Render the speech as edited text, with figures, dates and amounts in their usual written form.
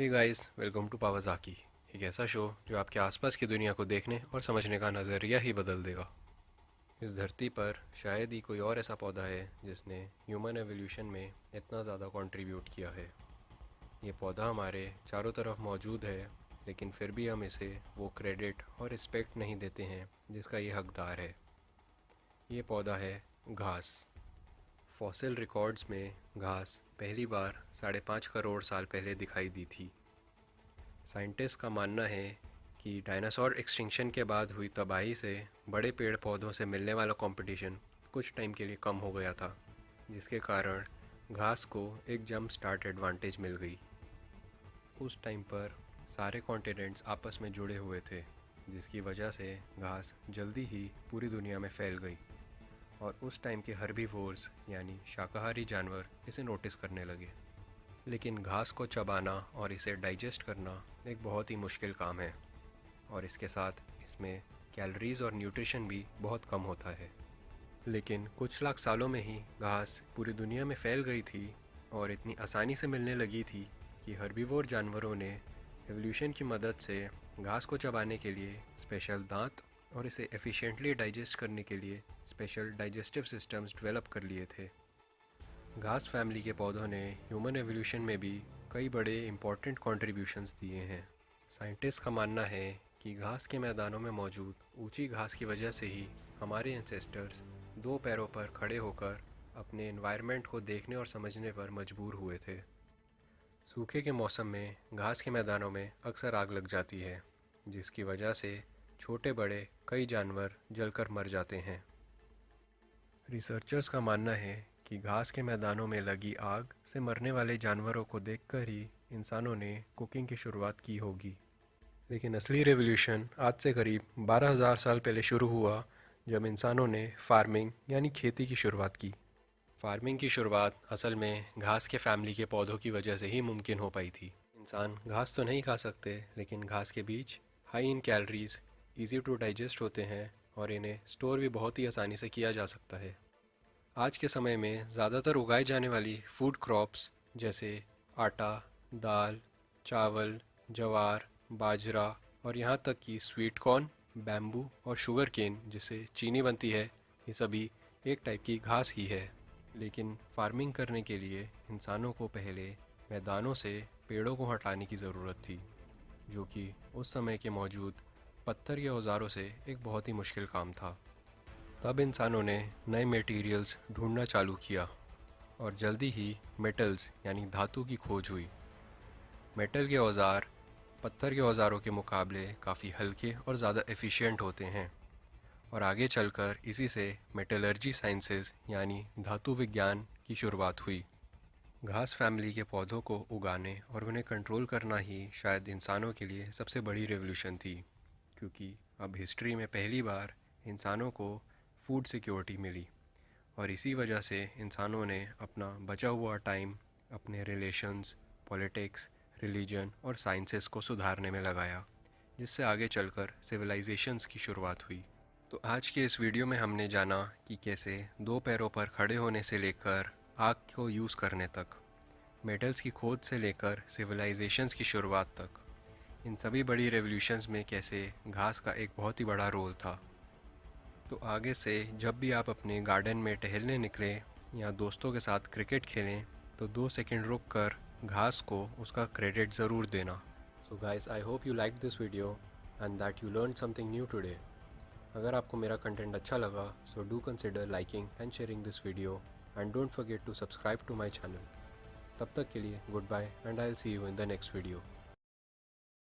Hey guys, welcome to पावाज़ाकी। एक ऐसा शो जो आपके आसपास की दुनिया को देखने और समझने का नज़रिया ही बदल देगा। इस धरती पर शायद ही कोई और ऐसा पौधा है जिसने ह्यूमन एवोल्यूशन में इतना ज़्यादा कंट्रीब्यूट किया है। ये पौधा हमारे चारों तरफ मौजूद है, लेकिन फिर भी हम इसे वो क्रेडिट और रिस्पेक्ट नहीं देते हैं जिसका ये हकदार है। ये पौधा है घास। फॉसिल रिकॉर्ड्स में घास पहली बार 5.5 करोड़ साल पहले दिखाई दी थी। साइंटिस्ट का मानना है कि डायनासोर एक्सटिंक्शन के बाद हुई तबाही से बड़े पेड़ पौधों से मिलने वाला कंपटीशन कुछ टाइम के लिए कम हो गया था, जिसके कारण घास को एक जंप स्टार्ट एडवांटेज मिल गई। उस टाइम पर सारे कॉन्टिनेंट्स आपस में जुड़े हुए थे, जिसकी वजह से घास जल्दी ही पूरी दुनिया में फैल गई और उस टाइम के हर्बीवोर्स यानी शाकाहारी जानवर इसे नोटिस करने लगे। लेकिन घास को चबाना और इसे डाइजेस्ट करना एक बहुत ही मुश्किल काम है, और इसके साथ इसमें कैलोरीज और न्यूट्रिशन भी बहुत कम होता है। लेकिन कुछ लाख सालों में ही घास पूरी दुनिया में फैल गई थी और इतनी आसानी से मिलने लगी थी कि हर्बीवोर जानवरों ने एवोल्यूशन की मदद से घास को चबाने के लिए स्पेशल दांत और इसे एफिशिएंटली डाइजेस्ट करने के लिए स्पेशल डाइजेस्टिव सिस्टम्स डेवलप कर लिए थे। घास फैमिली के पौधों ने ह्यूमन एवोल्यूशन में भी कई बड़े इंपॉर्टेंट कंट्रीब्यूशंस दिए हैं। साइंटिस्ट का मानना है कि घास के मैदानों में मौजूद ऊंची घास की वजह से ही हमारे एंसेस्टर्स दो पैरों पर खड़े होकर अपने एनवायरनमेंट को देखने और समझने पर मजबूर हुए थे। सूखे के मौसम में घास के मैदानों में अक्सर आग लग जाती है, जिसकी वजह से छोटे बड़े कई जानवर जलकर मर जाते हैं। रिसर्चर्स का मानना है कि घास के मैदानों में लगी आग से मरने वाले जानवरों को देखकर ही इंसानों ने कुकिंग की शुरुआत की होगी। लेकिन असली रेवोल्यूशन आज से करीब 12,000 साल पहले शुरू हुआ, जब इंसानों ने फार्मिंग यानी खेती की शुरुआत की। फार्मिंग की शुरुआत असल में घास के फैमिली के पौधों की वजह से ही मुमकिन हो पाई थी। इंसान घास तो नहीं खा सकते, लेकिन घास के बीज high in calories, easy to digest होते हैं और इन्हें स्टोर भी बहुत ही आसानी से किया जा सकता है। आज के समय में ज़्यादातर उगाई जाने वाली फूड क्रॉप्स जैसे आटा, दाल, चावल, ज्वार, बाजरा और यहाँ तक कि स्वीट कॉर्न, बैम्बू और शुगर केन जिससे चीनी बनती है, ये सभी एक टाइप की घास ही है। लेकिन फार्मिंग करने के लिए इंसानों को पहले मैदानों से पेड़ों को हटाने की ज़रूरत थी, जो कि उस समय के मौजूद पत्थर या औज़ारों से एक बहुत ही मुश्किल काम था। तब इंसानों ने नए मटेरियल्स ढूंढना चालू किया और जल्दी ही मेटल्स यानी धातु की खोज हुई। मेटल के औज़ार पत्थर के औज़ारों के मुकाबले काफ़ी हल्के और ज़्यादा एफिशिएंट होते हैं, और आगे चलकर इसी से मेटलर्जी साइंसेस यानी धातु विज्ञान की शुरुआत हुई। घास फैमिली के पौधों को उगाने और उन्हें कंट्रोल करना ही शायद इंसानों के लिए सबसे बड़ी रेवोल्यूशन थी, क्योंकि अब हिस्ट्री में पहली बार इंसानों को फूड सिक्योरिटी मिली, और इसी वजह से इंसानों ने अपना बचा हुआ टाइम अपने रिलेशंस, पॉलिटिक्स, रिलीजन और साइंसेस को सुधारने में लगाया, जिससे आगे चलकर सिविलाइजेशंस की शुरुआत हुई। तो आज के इस वीडियो में हमने जाना कि कैसे दो पैरों पर खड़े होने से लेकर आग को यूज़ करने तक, मेटल्स की खोज से लेकर सिविलाइजेशंस की शुरुआत तक, इन सभी बड़ी रेवोल्यूशंस में कैसे घास का एक बहुत ही बड़ा रोल था। तो आगे से जब भी आप अपने गार्डन में टहलने निकलें या दोस्तों के साथ क्रिकेट खेलें, तो 2 सेकंड रुक कर घास को उसका क्रेडिट ज़रूर देना। So guys, I hope you like this video and that you learn something new today. अगर आपको मेरा कंटेंट अच्छा लगा, so do consider liking and sharing this video and don't forget to subscribe to my channel. तब तक के लिए goodbye and I will see you in the next video.